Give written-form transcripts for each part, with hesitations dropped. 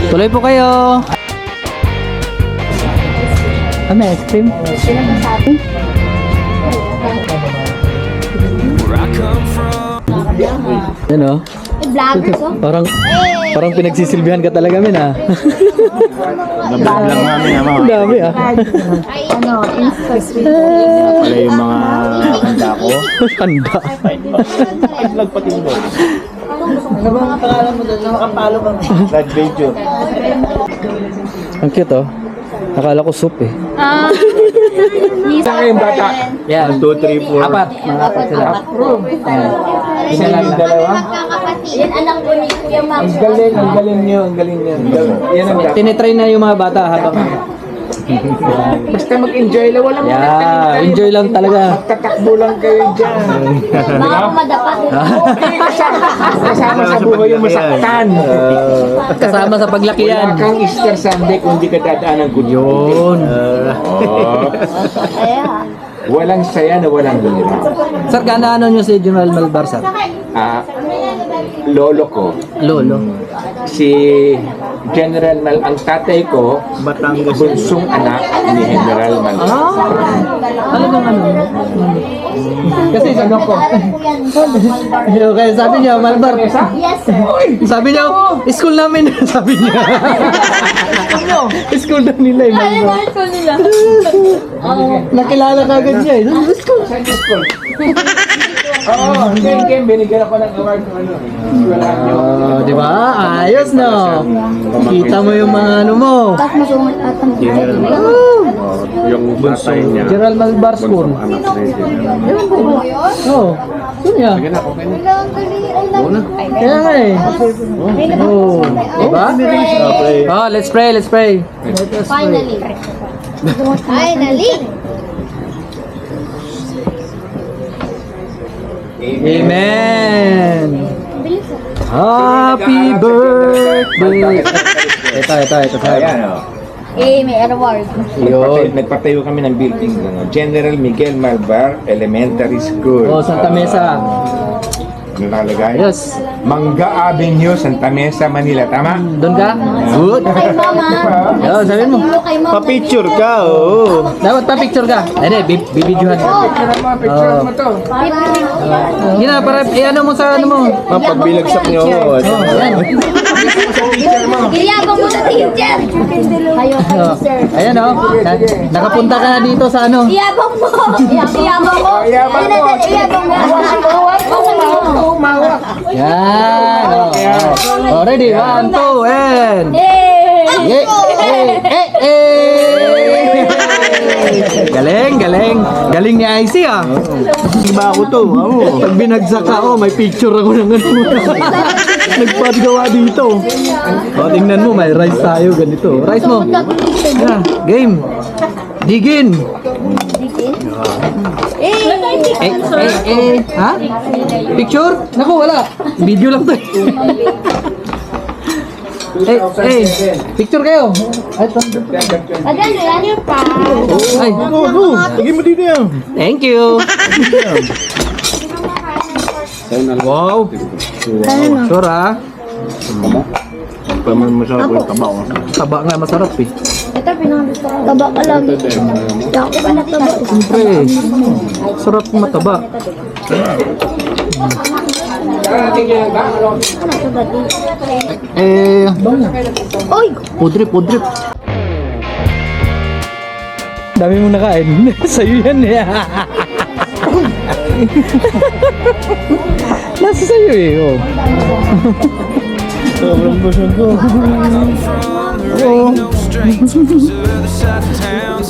Tuloy po kayo. Ano, ice cream? Yan o. Vloggers, oh. Parang pinagsisilbihan ka talaga, min ah. Nablog lang namin naman. Ang dami ah. Wala yung mga handa ko. Handa. Vlog pati mo. Ano ba ang pangalan mo doon? Nakapalo ka. Vlog video. Ang cute oh. Nakala ko soup eh. Saan kayong bata? Yan. 1, 2, 3, 4. Apat. Apat sila. Isa lang dalawa? Yan anak ko ni Kuya Max. Ang galing nyo, ang galing nyo. Yan ang dapat. Tinitry na yung mga bata habang... Basta mag-enjoy lang. Walang Yeah, enjoy lang talaga. tatakbo lang kayo dyan. Baka madapat. Kasama sa buhay yung masaktan. Kasama sa paglaki Wala yan. kang Easter Sunday kung di ka dadaan ng good Yun. Kaya. Walang saya na walang hirap. Sir, ano nyo si General Malbar, sir? Lolo ko, Lolo. si General Mal, ang tatay ko, bunsong anak ni General Mal. Talagang ano? Kasi ano ko. Okay, sabi niya, Malbar. Yes, sir. Sabi niya, school namin. Sabi niya. School na nila eh, Malbar. Ko nila. Nakilala ka agad niya eh. School. Oo, hindi, binigyan ako ng award ng ano. Wala niyo. Di ba? Ayos no. Kita mo yung mga ano mo. Tapos masungit at ang Yung tatay niya. General Malbar School. Anak ni Oo. Yun niya. Kaya nga eh. Oh. Diba? Oh, let's pray, let's pray. Finally. Finally. Amen. Happy birthday. Ito. Ayan o. May award. Yun. Nagpatayo kami ng building. General Miguel Malbar Elementary School. Oh, Santa Mesa. Nakalagay? Yes. Mangga Avenue, Santa Mesa, Manila. Tama? Doon ka? Good. Kay mama. Yo, sabihin mo. Kay mama. Pa-picture ka, oo. Dapat pa picture ka. Hindi, bibidyohan ka. Picture mo to. Yun na, para ano mo sa ano mo. Mapagbilagsak niyo ako. Oh, yan. Giyabang mo na teacher. Kayo, Oh, sir. ayan oh. Nakapunta ka na dito sa ano. Iyabang mo. Iyabang mo. Iyabang mo. Iyabang mo. Yan. Oh, ready? 1, 2, and... Eh. Galing ni IC ah. Iba ako to. Pag binagsak ka, oh, may picture ako ng ano. Nagpagawa dito. O, tingnan mo, may rice tayo, ganito. Rice mo. Yeah, game. Digin. Ha? Picture? Naku, wala. Video lang to eh. Picture kayo. Ay, Adan, yan pa. ay. Sige mo dito yan. Thank you. Wow. Sure ah. Paman mo sa ako taba ko. Taba nga masarap eh. Ito, pinakagusto ko. Taba ka lang. Ako ba nataba? Siyempre, sarap mataba. Oy! Pudrip. Dami mong nakain. Sa'yo yan eh. Nasa sa'yo eh. Oh. Sobrang busog ko.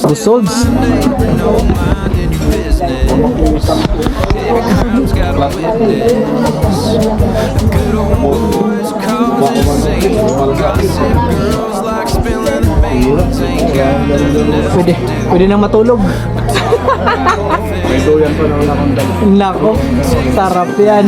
Busogs. Pwede nang matulog. May doyan pa naman akong dala. Nako, sarap yan.